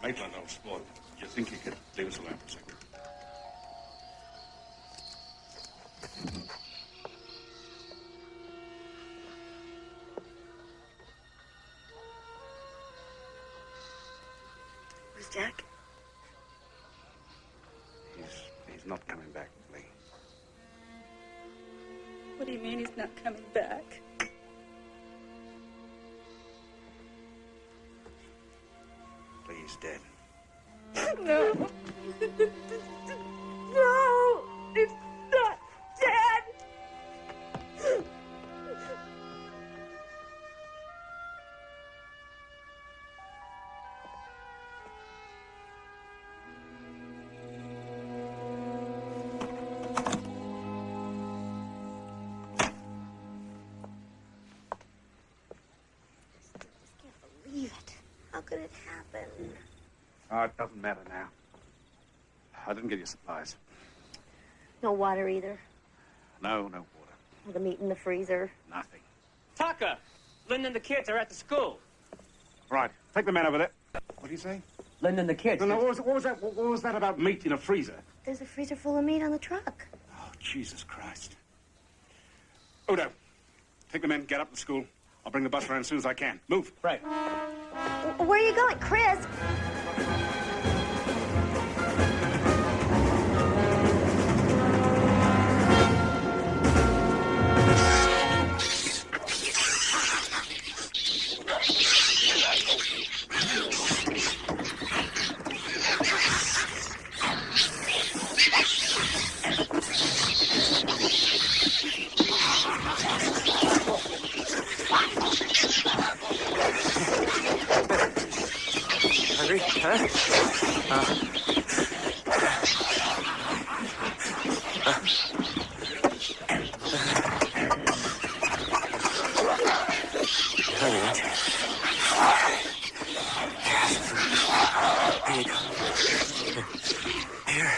Maitland, old sport. You think you could leave us alone for a second? Where's Jack? He's not coming back, Lee. What do you mean he's not coming back? Lee's dead. No. No, it's not dead. Believe it. How could it happen? Oh, it doesn't matter now. I didn't get your supplies. No water either. No water. Or the meat in the freezer. Nothing. Tucker! Lynn and the kids are at the school. Right, take the man over there. What do you say? Lynn and the kids. No, what was that about meat in a freezer? There's a freezer full of meat on the truck. Oh, Jesus Christ. Udo, take the men, get up to school. I'll bring the bus around as soon as I can. Move. Right. Where are you going, Chris? Hungry? Huh? Hungry, aren't you? Here you go. Here.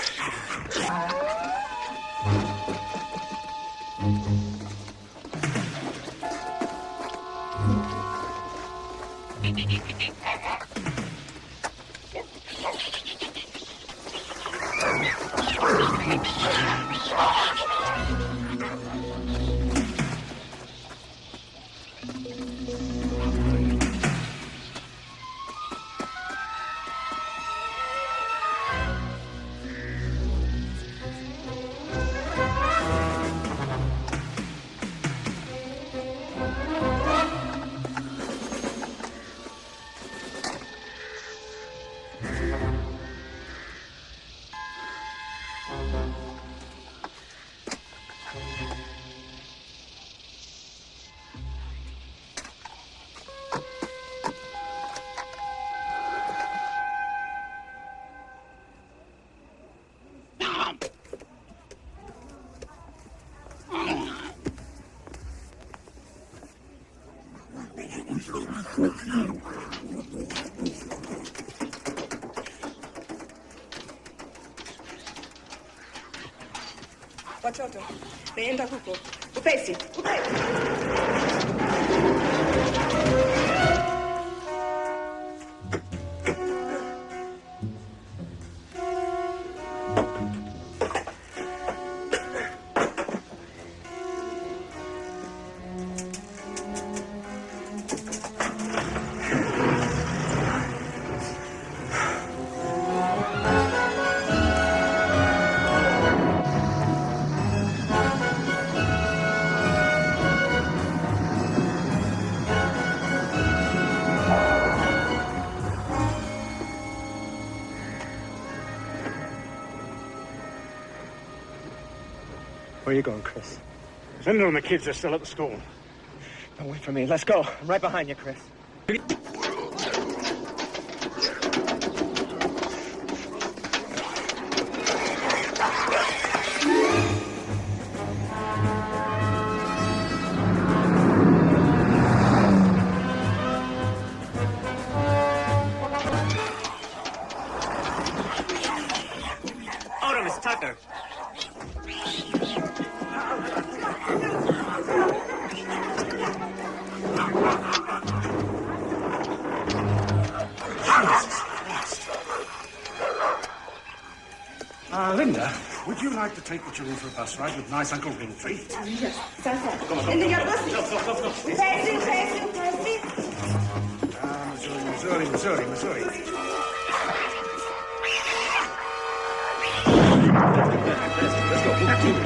Watoto, naenda huko. Upesi, upesi. Where are you going, Chris? Linda and the kids are still at the school. Don't wait for me. Let's go. I'm right behind you, Chris. Order, Miss Tucker. Linda, would you like to take the children for a bus ride with nice Uncle Ringtree? Yes, Santa. Come on, Linda, you're go, go, go. Upesi, upesi, upesi. Missouri. Let's go.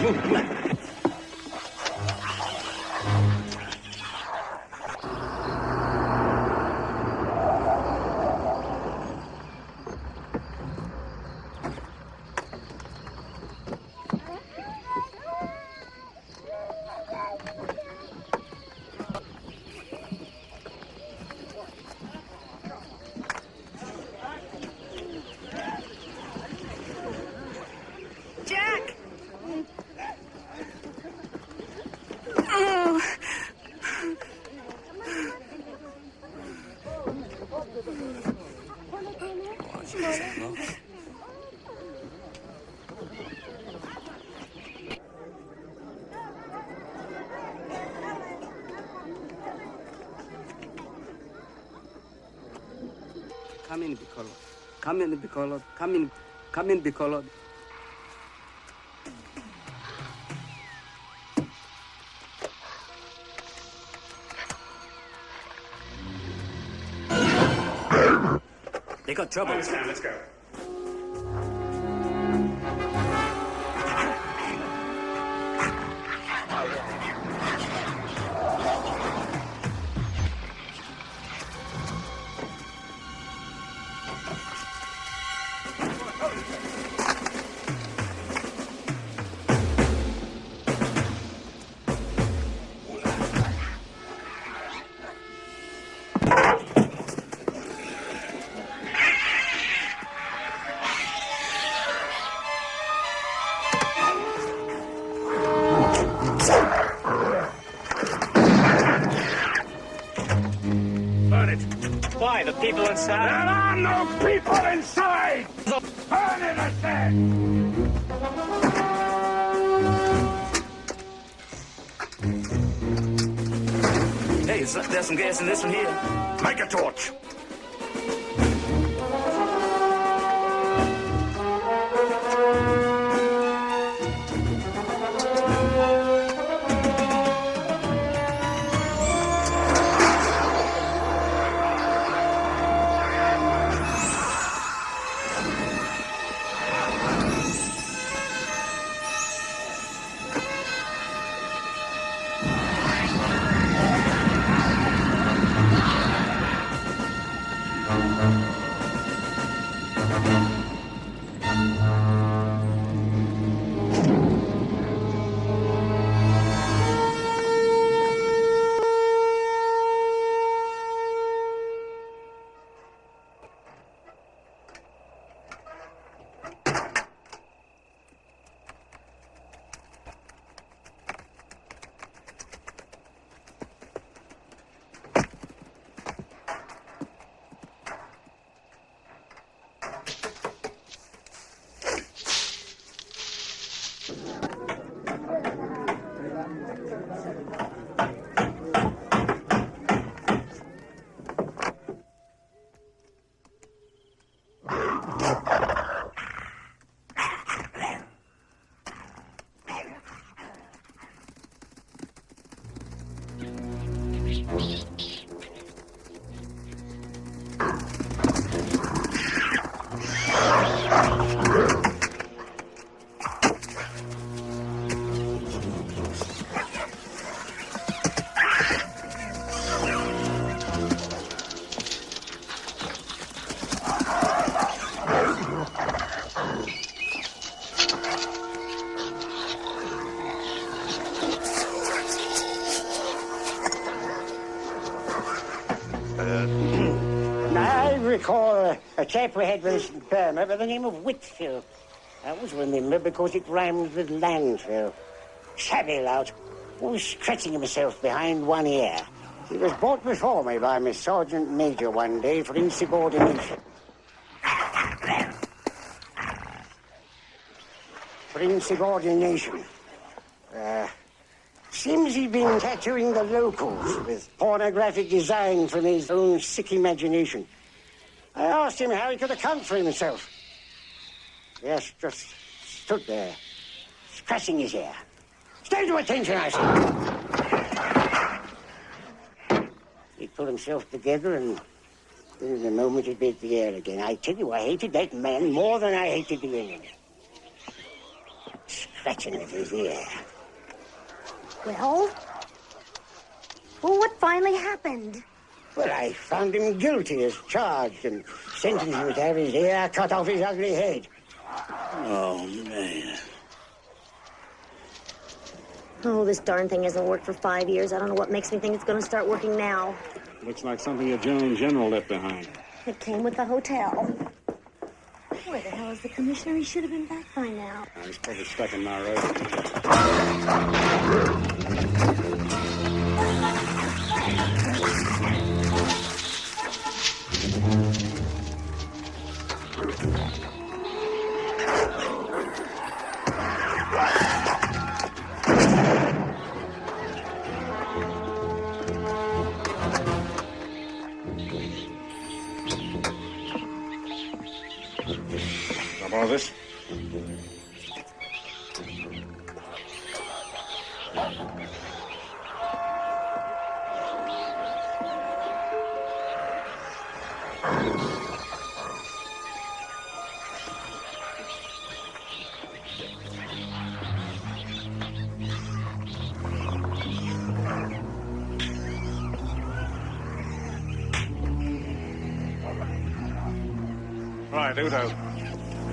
Move. Jack! Oh. Come in, be colored. Come in, be colored. Come in, be colored. They got trouble. Let's go. Why? The people inside? There are no people inside! Burn it, I said! Hey, there's some gas in this one here. Make a torch. recall a chap we had with us in Burma by the name of Whitfield. I always remember because it rhymed with landfill. Shabby lout, always scratching himself behind one ear. He was brought before me by my sergeant major one day for insubordination. For insubordination. Seems he'd been tattooing the locals with pornographic design from his own sick imagination. I asked him how he could account for himself. Yes, just stood there, scratching his ear. Stay to attention, I said. He pulled himself together and in a moment he'd be at the air again. I tell you, I hated that man more than I hated the enemy. Scratching at his ear. Well, what finally happened? Well, I found him guilty as charged and sentenced him to have his ear cut off his ugly head. Oh, man. Oh, this darn thing hasn't worked for 5 years. I don't know what makes me think it's going to start working now. Looks like something your general left behind. It came with the hotel. Where the hell is the commissioner? He should have been back by now. He's probably stuck in Nairobi. All this? Right, Udo.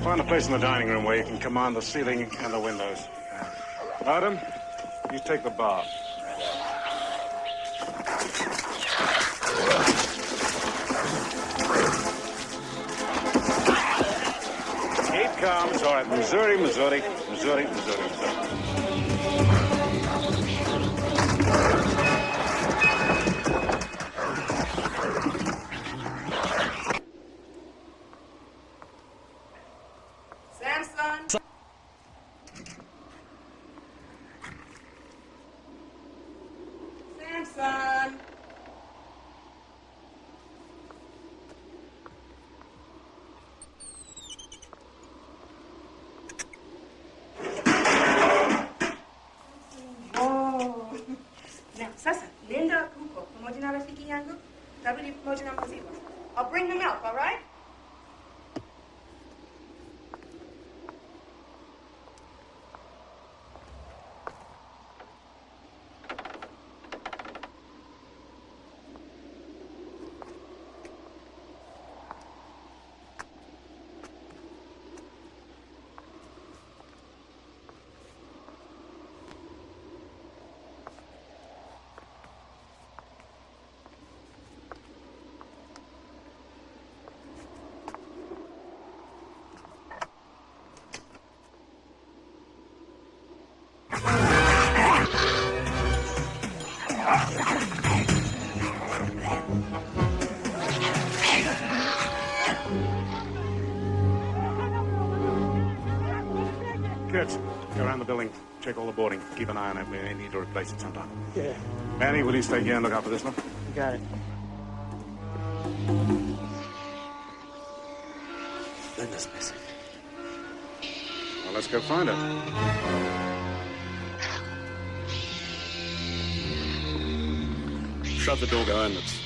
Find a place in the dining room where you can command the ceiling and the windows. Adam, you take the bar. Keep calm. It's all right. Missouri, Missouri, Missouri, Missouri, Missouri. Samson! Oh. Now, sasa, nenda huko pamoja na rafiki yangu, tarudi pamoja na maziwa. I'll bring them up, all right? Kids, go around the building, check all the boarding. Keep an eye on it. We may need to replace it sometime. Yeah. Manny, will you stay here and look after this one? You got it. Linda's missing. Well, let's go find her. Shut the door behind us.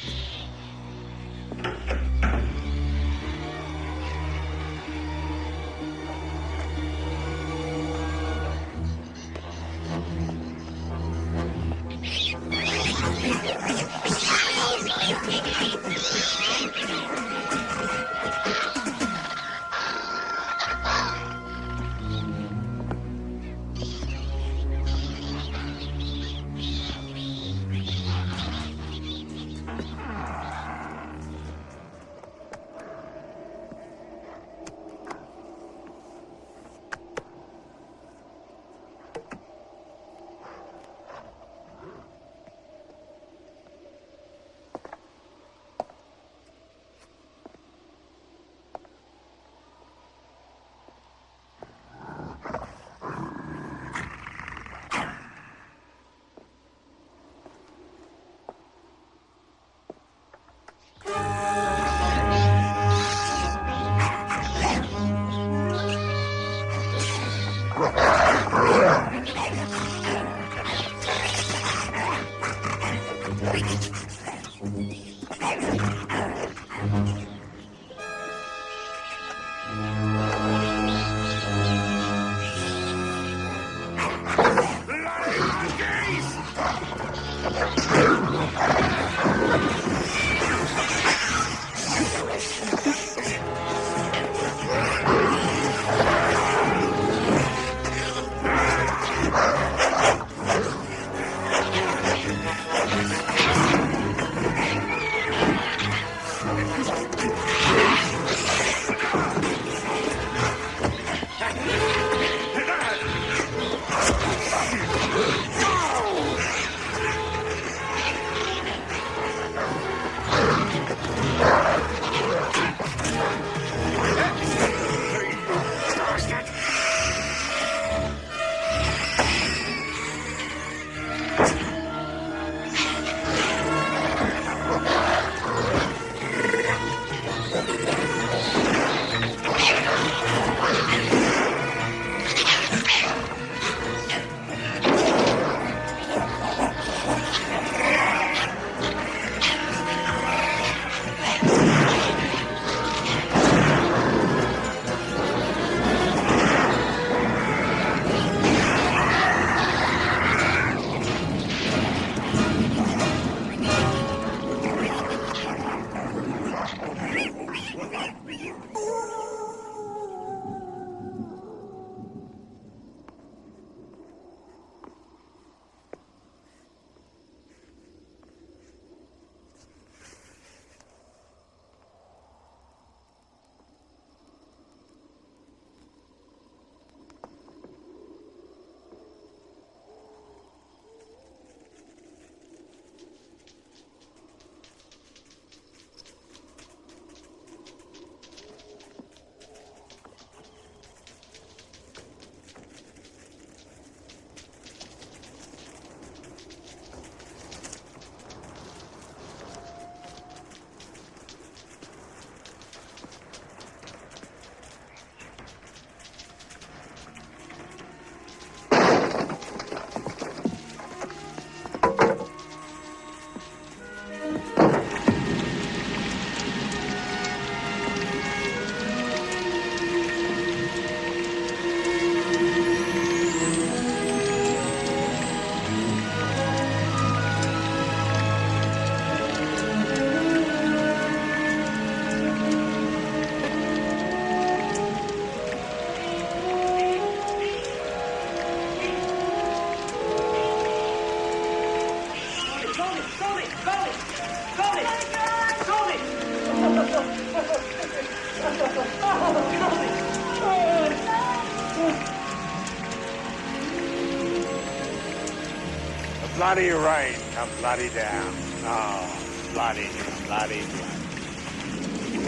Bloody rain come bloody down. Oh, bloody.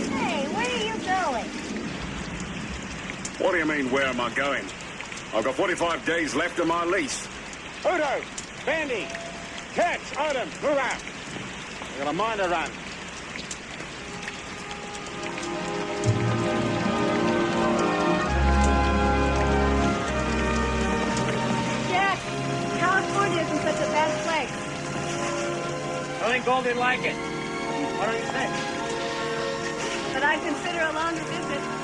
Hey, where are you going? What do you mean, where am I going? I've got 45 days left of my lease. Udo, Bandy, Catch, Odin, move out. I've got a mine to run. Jack, California isn't such a bad place. I think Goldie'd like it. What do you think? But I'd consider a longer visit.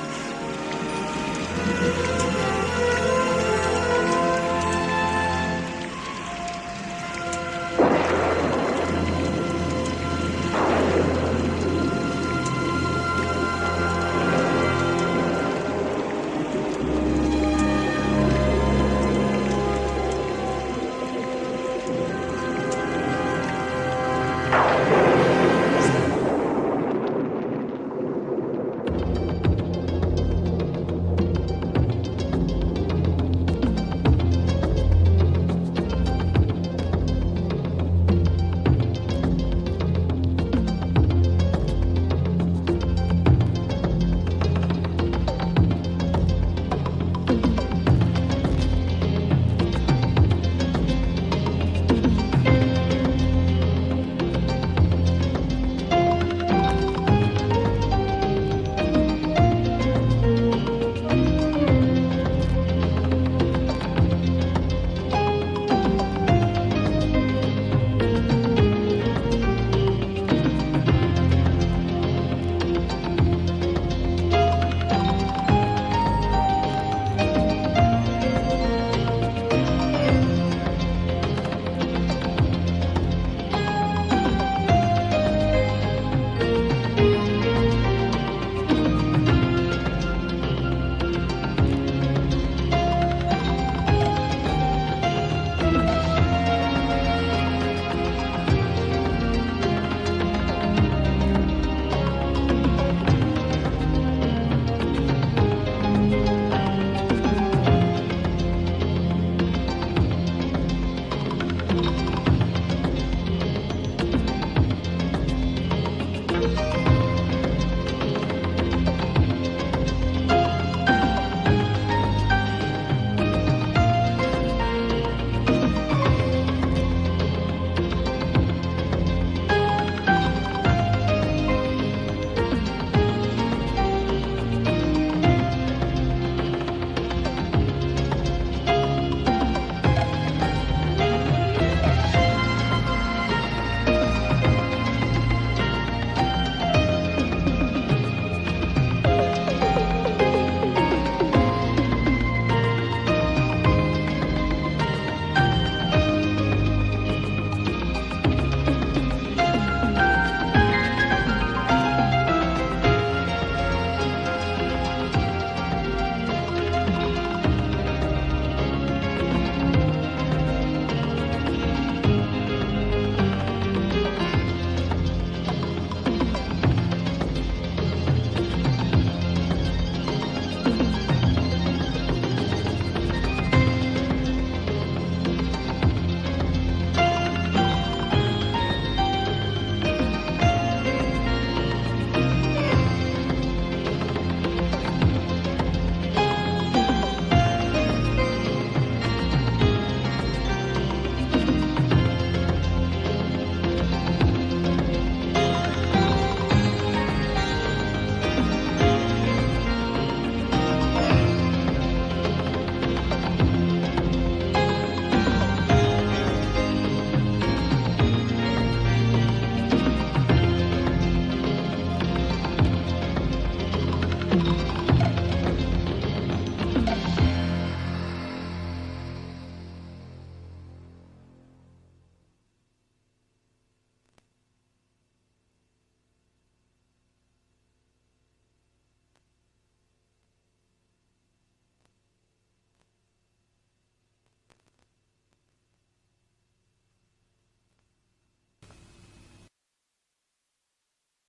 Bye.